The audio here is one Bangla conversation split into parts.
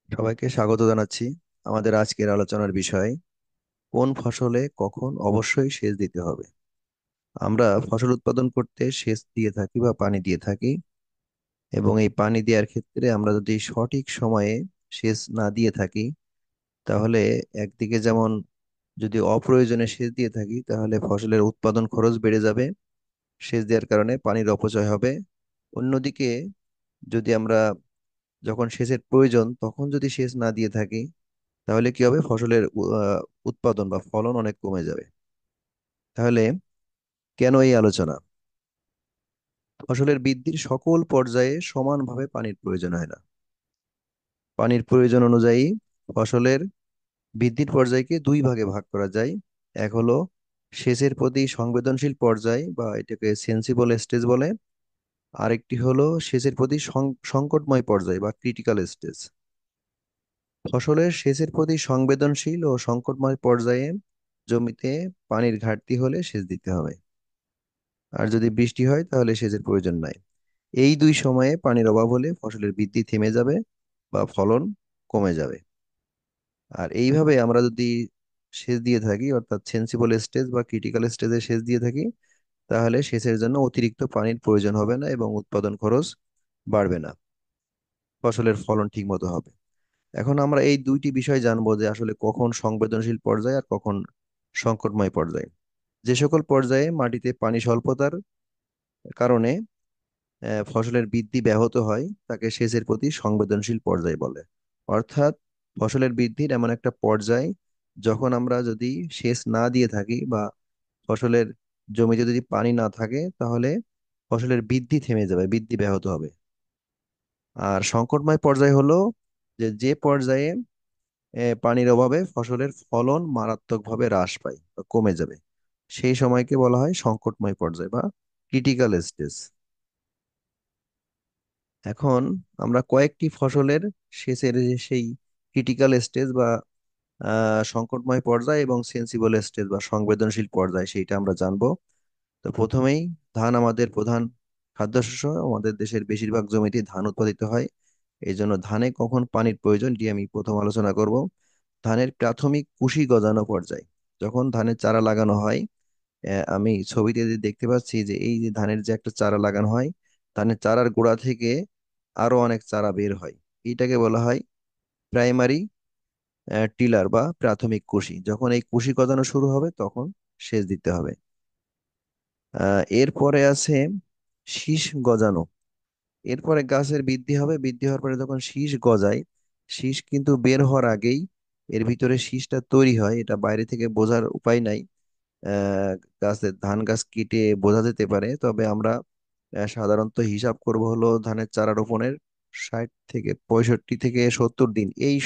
সবাইকে স্বাগত জানাচ্ছি। আমাদের আজকের আলোচনার বিষয় কোন ফসলে কখন অবশ্যই সেচ দিতে হবে। আমরা ফসল উৎপাদন করতে সেচ দিয়ে থাকি বা পানি দিয়ে থাকি, এবং এই পানি দেওয়ার ক্ষেত্রে আমরা যদি সঠিক সময়ে সেচ না দিয়ে থাকি, তাহলে একদিকে যেমন যদি অপ্রয়োজনে সেচ দিয়ে থাকি তাহলে ফসলের উৎপাদন খরচ বেড়ে যাবে, সেচ দেওয়ার কারণে পানির অপচয় হবে। অন্যদিকে যদি আমরা যখন সেচের প্রয়োজন তখন যদি সেচ না দিয়ে থাকি, তাহলে কি হবে, ফসলের উৎপাদন বা ফলন অনেক কমে যাবে। তাহলে কেন এই আলোচনা? ফসলের বৃদ্ধির সকল পর্যায়ে সমানভাবে পানির প্রয়োজন হয় না। পানির প্রয়োজন অনুযায়ী ফসলের বৃদ্ধির পর্যায়কে দুই ভাগে ভাগ করা যায়। এক হলো সেচের প্রতি সংবেদনশীল পর্যায় বা এটাকে সেন্সিবল স্টেজ বলে। আরেকটি হলো সেচের প্রতি সংকটময় পর্যায় বা ক্রিটিক্যাল স্টেজ। ফসলের সেচের প্রতি সংবেদনশীল ও সংকটময় পর্যায়ে জমিতে পানির ঘাটতি হলে সেচ দিতে হবে, আর যদি বৃষ্টি হয় তাহলে সেচের প্রয়োজন নাই। এই দুই সময়ে পানির অভাব হলে ফসলের বৃদ্ধি থেমে যাবে বা ফলন কমে যাবে। আর এইভাবে আমরা যদি সেচ দিয়ে থাকি, অর্থাৎ সেন্সিবল স্টেজ বা ক্রিটিক্যাল স্টেজে সেচ দিয়ে থাকি, তাহলে সেচের জন্য অতিরিক্ত পানির প্রয়োজন হবে না এবং উৎপাদন খরচ বাড়বে না, ফসলের ফলন ঠিক মতো হবে। এখন আমরা এই দুইটি বিষয় জানবো যে আসলে কখন সংবেদনশীল পর্যায়ে আর কখন সংকটময় পর্যায়ে। যে সকল পর্যায়ে মাটিতে পানি স্বল্পতার কারণে ফসলের বৃদ্ধি ব্যাহত হয় তাকে সেচের প্রতি সংবেদনশীল পর্যায় বলে। অর্থাৎ ফসলের বৃদ্ধির এমন একটা পর্যায় যখন আমরা যদি সেচ না দিয়ে থাকি বা ফসলের জমিতে যদি পানি না থাকে, তাহলে ফসলের বৃদ্ধি থেমে যাবে, বৃদ্ধি ব্যাহত হবে। আর সংকটময় পর্যায় হলো যে পর্যায়ে পানির অভাবে ফসলের ফলন মারাত্মকভাবে হ্রাস পায় বা কমে যাবে, সেই সময়কে বলা হয় সংকটময় পর্যায় বা ক্রিটিক্যাল স্টেজ। এখন আমরা কয়েকটি ফসলের সেচের যে সেই ক্রিটিক্যাল স্টেজ বা সংকটময় পর্যায় এবং সেন্সিবল স্টেজ বা সংবেদনশীল পর্যায় সেইটা আমরা জানবো। তো প্রথমেই ধান আমাদের প্রধান খাদ্যশস্য। আমাদের দেশের বেশিরভাগ জমিতে ধান উৎপাদিত হয়। এই জন্য ধানে কখন পানির প্রয়োজন এটি আমি প্রথম আলোচনা করব। ধানের প্রাথমিক কুশি গজানো পর্যায়, যখন ধানের চারা লাগানো হয়। আমি ছবিতে যে দেখতে পাচ্ছি যে এই যে ধানের যে একটা চারা লাগানো হয়, ধানের চারার গোড়া থেকে আরো অনেক চারা বের হয়। এটাকে বলা হয় প্রাইমারি টিলার বা প্রাথমিক কুশি। যখন এই কুশি গজানো শুরু হবে তখন সেচ দিতে হবে। এরপরে আছে শীষ গজানো। এরপরে গাছের বৃদ্ধি হবে, বৃদ্ধি হওয়ার পরে যখন শীষ গজায়, শীষ কিন্তু বের হওয়ার আগেই এর ভিতরে শীষটা তৈরি হয়, এটা বাইরে থেকে বোঝার উপায় নাই। আহ গাছের ধান গাছ কেটে বোঝা যেতে পারে, তবে আমরা সাধারণত হিসাব করব হলো ধানের চারা রোপণের 60 থেকে 65 থেকে 70 দিন এই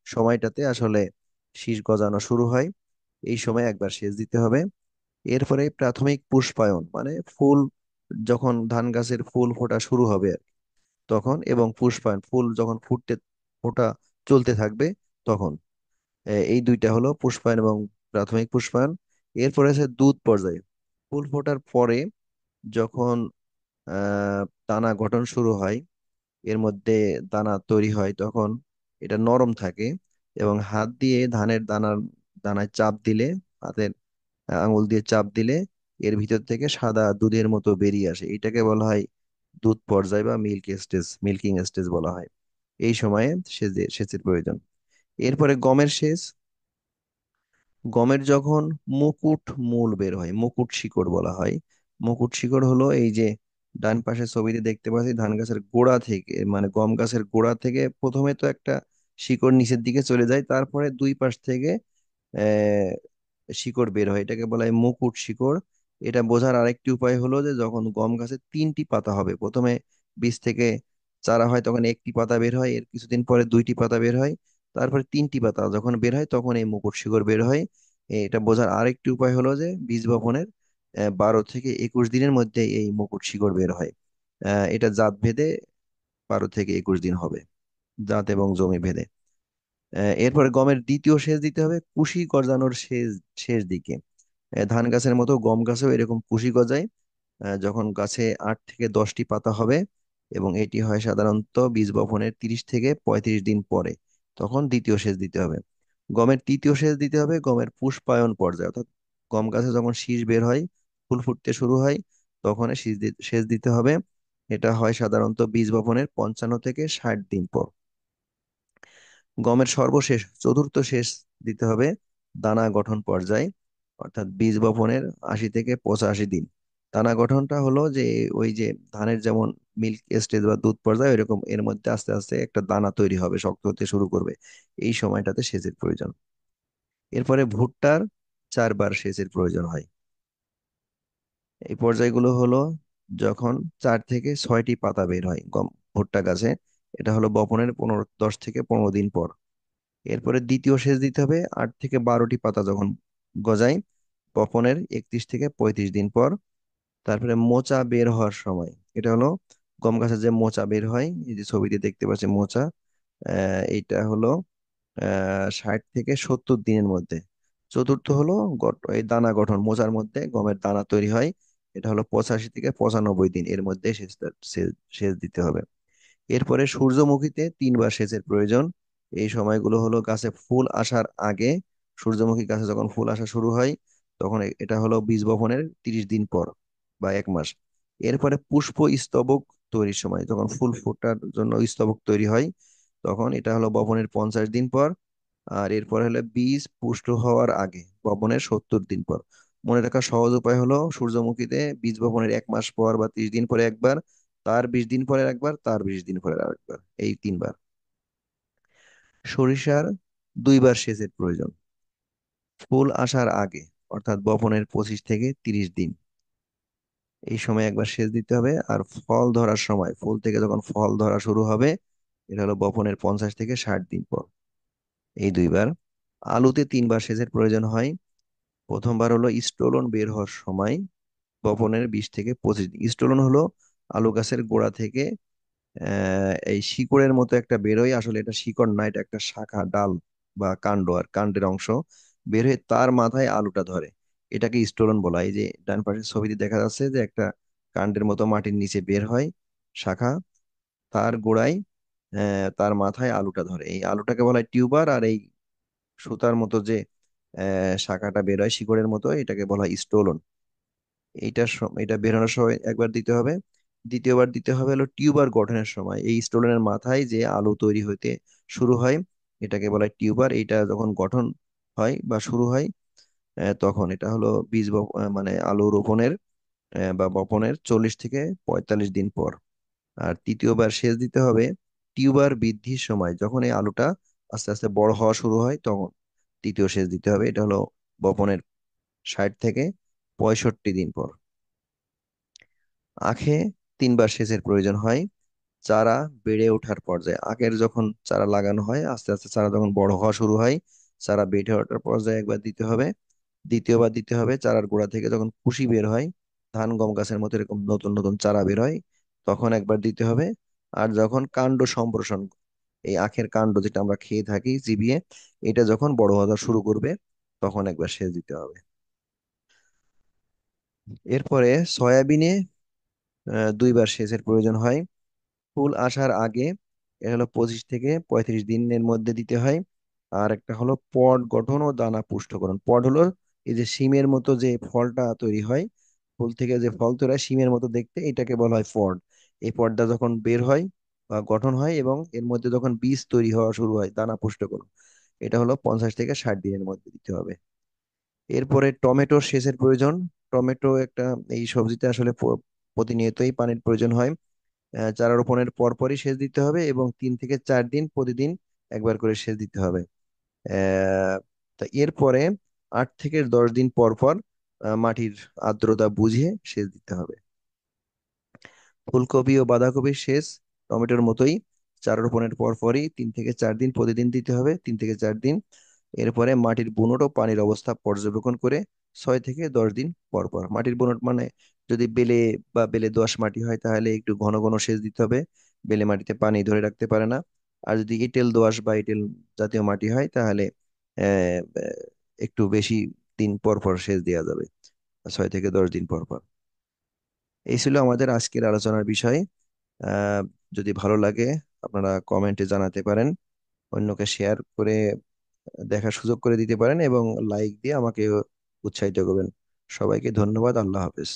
সময়টাতে আসলে শীষ গজানো শুরু হয়। এই সময় একবার সেচ দিতে হবে। এরপরে প্রাথমিক পুষ্পায়ন, মানে ফুল, যখন ধান গাছের ফুল ফোটা শুরু হবে আর কি, তখন, এবং পুষ্পায়ন, ফুল যখন ফোটা চলতে থাকবে তখন। এই দুইটা হলো পুষ্পায়ন এবং প্রাথমিক পুষ্পায়ন। এরপরে আছে দুধ পর্যায়ে। ফুল ফোটার পরে যখন দানা গঠন শুরু হয়, এর মধ্যে দানা তৈরি হয়, তখন এটা নরম থাকে এবং হাত দিয়ে ধানের দানায় চাপ দিলে, হাতের আঙুল দিয়ে চাপ দিলে এর ভিতর থেকে সাদা দুধের মতো বেরিয়ে আসে। এটাকে বলা হয় দুধ পর্যায় বা মিল্কিং স্টেজ বলা হয়। এই সময়ে সেচের প্রয়োজন। এরপরে গমের সেচ। গমের যখন মুকুট মূল বের হয়, মুকুট শিকড় বলা হয়। মুকুট শিকড় হলো এই যে ডান পাশের ছবিতে দেখতে পাচ্ছি, ধান গাছের গোড়া থেকে, মানে গম গাছের গোড়া থেকে প্রথমে তো একটা শিকড় নিচের দিকে চলে যায়, তারপরে দুই পাশ থেকে আহ শিকড় বের হয়, এটাকে বলা হয় মুকুট শিকড়। এটা বোঝার আরেকটি উপায় হলো যে যখন গম গাছে তিনটি পাতা হবে, প্রথমে বীজ থেকে চারা হয় তখন একটি পাতা বের হয়, এর কিছুদিন পরে দুইটি পাতা বের হয়, তারপরে তিনটি পাতা যখন বের হয় তখন এই মুকুট শিকড় বের হয়। এটা বোঝার আরেকটি উপায় হলো যে বীজ বপনের 12 থেকে 21 দিনের মধ্যে এই মুকুট শিকড় বের হয়। এটা জাত ভেদে 12 থেকে 21 দিন হবে, জাত এবং জমি ভেদে। এরপরে গমের দ্বিতীয় সেচ দিতে হবে কুশি গজানোর শেষ দিকে। ধান গাছের মতো গম গাছেও এরকম কুশি গজায়। যখন গাছে 8 থেকে 10টি পাতা হবে, এবং এটি হয় সাধারণত বীজ বপনের 30 থেকে 35 দিন পরে। তখন দ্বিতীয় সেচ দিতে হবে। গমের তৃতীয় সেচ দিতে হবে গমের পুষ্পায়ন পর্যায়ে, অর্থাৎ গম গাছে যখন শীষ বের হয়, ফুল ফুটতে শুরু হয়, তখন সেচ দিতে হবে। এটা হয় সাধারণত বীজ বপনের 55 থেকে 60 দিন পর। গমের সর্বশেষ চতুর্থ সেচ দিতে হবে দানা গঠন পর্যায়ে, অর্থাৎ বীজ বপনের 80 থেকে 85 দিন। দানা গঠনটা হলো যে ওই যে ধানের যেমন মিল্ক স্টেজ বা দুধ পর্যায়ে, এরকম এর মধ্যে আস্তে আস্তে একটা দানা তৈরি হবে, শক্ত হতে শুরু করবে। এই সময়টাতে সেচের প্রয়োজন। এরপরে ভুট্টার 4 বার সেচের প্রয়োজন হয়। এই পর্যায়গুলো হলো যখন 4 থেকে 6টি পাতা বের হয় গম ভুট্টা গাছে, এটা হলো বপনের 10 থেকে 15 দিন পর। এরপরে দ্বিতীয় সেচ দিতে হবে 8 থেকে 12টি পাতা যখন গজায়, বপনের 31 থেকে 35 দিন পর। তারপরে মোচা বের হওয়ার সময়, এটা হলো গম গাছের যে মোচা বের হয়, এই যে ছবিতে দেখতে পাচ্ছি মোচা, এইটা হলো 60 থেকে 70 দিনের মধ্যে। চতুর্থ হলো এই দানা গঠন, মোচার মধ্যে গমের দানা তৈরি হয়, এটা হলো 85 থেকে 95 দিন, এর মধ্যে সেচ দিতে হবে। এরপরে সূর্যমুখীতে 3 বার সেচের প্রয়োজন। এই সময়গুলো হলো গাছে ফুল আসার আগে, সূর্যমুখী গাছে যখন ফুল আসা শুরু হয়, তখন এটা হলো বীজ বপনের 30 দিন পর বা 1 মাস। এরপরে পুষ্প স্তবক তৈরির সময়, যখন ফুল ফোটার জন্য স্তবক তৈরি হয়, তখন এটা হলো বপনের 50 দিন পর। আর এরপরে হলো বীজ পুষ্ট হওয়ার আগে, বপনের 70 দিন পর। মনে রাখার সহজ উপায় হলো সূর্যমুখীতে বীজ বপনের 1 মাস পর বা 30 দিন পরে একবার, তার 20 দিন পরে একবার, তার 20 দিন পরে আরেকবার, এই 3 বার। সরিষার 2 বার সেচের প্রয়োজন। ফুল আসার আগে, অর্থাৎ বপনের 25 থেকে 30 দিন, এই সময় একবার সেচ দিতে হবে। আর ফল ধরার সময়, ফুল থেকে যখন ফল ধরা শুরু হবে, এটা হলো বপনের 50 থেকে 60 দিন পর, এই 2 বার। আলুতে 3 বার সেচের প্রয়োজন হয়। প্রথমবার হলো স্টোলন বের হওয়ার সময়, বপনের 20 থেকে 25 দিন। স্টোলন হলো আলু গাছের গোড়া থেকে এই শিকড়ের মতো একটা বেরোয়, আসলে এটা শিকড় না, এটা একটা শাখা, ডাল বা কাণ্ড, আর কাণ্ডের অংশ বের হয়ে তার মাথায় আলুটা ধরে। এটাকে স্টোলন বলা হয়। এই যে ডান পাশের ছবিতে দেখা যাচ্ছে যে একটা কাণ্ডের মতো মাটির নিচে বের হয় শাখা, তার গোড়ায় তার মাথায় আলুটা ধরে, এই আলুটাকে বলা হয় টিউবার। আর এই সুতার মতো যে শাখাটা বের হয় শিকড়ের মতো, এটাকে বলা হয় স্টোলন। এটা বেরোনোর সময় একবার দিতে হবে। দ্বিতীয়বার দিতে হবে হলো টিউবার গঠনের সময়, এই স্টোলেনের মাথায় যে আলু তৈরি হতে শুরু হয়, এটাকে বলা হয় টিউবার। এটা যখন গঠন হয় বা শুরু হয়, তখন এটা হলো মানে আলু রোপণের বা বপনের 40 থেকে 45 দিন পর। আর তৃতীয়বার সেচ দিতে হবে টিউবার বৃদ্ধির সময়, যখন এই আলুটা আস্তে আস্তে বড় হওয়া শুরু হয়, তখন তৃতীয় সেচ দিতে হবে। এটা হলো বপনের 60 থেকে 65 দিন পর। আখে 3 বার সেচের প্রয়োজন হয় চারা বেড়ে ওঠার পর্যায়ে। আখের যখন চারা লাগানো হয়, আস্তে আস্তে চারা যখন বড় হওয়া শুরু হয়, চারা বেড়ে ওঠার পর্যায়ে একবার দিতে হবে। দ্বিতীয়বার দিতে হবে চারার গোড়া থেকে যখন কুশি বের হয়, ধান গম গাছের মতো এরকম নতুন নতুন চারা বের হয়, তখন একবার দিতে হবে। আর যখন কাণ্ড সম্প্রসারণ, এই আখের কাণ্ড যেটা আমরা খেয়ে থাকি চিবিয়ে, এটা যখন বড় হওয়া শুরু করবে, তখন একবার সেচ দিতে হবে। এরপরে সয়াবিনে 2 বার সেচের প্রয়োজন হয়। ফুল আসার আগে, এটা হলো 25 থেকে 35 দিনের মধ্যে দিতে হয়। আর একটা হলো পড গঠন ও দানা পুষ্টকরণ। পড হলো এই যে শিমের মতো যে ফলটা তৈরি হয়, ফুল থেকে যে ফল তৈরি হয় শিমের মতো দেখতে, এটাকে বলা হয় পড। এই পডটা যখন বের হয় বা গঠন হয় এবং এর মধ্যে যখন বীজ তৈরি হওয়া শুরু হয়, দানা পুষ্টকরণ, এটা হলো 50 থেকে 60 দিনের মধ্যে দিতে হবে। এরপরে টমেটোর সেচের প্রয়োজন। টমেটো একটা, এই সবজিতে আসলে প্রতিনিয়তই পানির প্রয়োজন হয়। চারা রোপণের পরপরই সেচ দিতে হবে এবং 3 থেকে 4 দিন প্রতিদিন একবার করে সেচ দিতে হবে। তা এরপরে 8 থেকে 10 দিন পর পর মাটির আর্দ্রতা বুঝে সেচ দিতে হবে। ফুলকপি ও বাঁধাকপির সেচ টমেটোর মতোই, চারা রোপণের পরপরই 3 থেকে 4 দিন প্রতিদিন দিতে হবে, 3 থেকে 4 দিন। এরপরে মাটির বুনট ও পানির অবস্থা পর্যবেক্ষণ করে 6 থেকে 10 দিন পর পর। মাটির বুনট মানে যদি বেলে বা বেলে দোআঁশ মাটি হয়, তাহলে একটু ঘন ঘন সেচ দিতে হবে, বেলে মাটিতে পানি ধরে রাখতে পারে না। আর যদি এঁটেল দোআঁশ বা এঁটেল জাতীয় মাটি হয়, তাহলে একটু বেশি দিন পর পর সেচ দেওয়া যাবে, 6 থেকে 10 দিন পর পর। এই ছিল আমাদের আজকের আলোচনার বিষয়। আহ, যদি ভালো লাগে আপনারা কমেন্টে জানাতে পারেন, অন্যকে শেয়ার করে দেখার সুযোগ করে দিতে পারেন এবং লাইক দিয়ে আমাকে উৎসাহিত করবেন। সবাইকে ধন্যবাদ। আল্লাহ হাফেজ।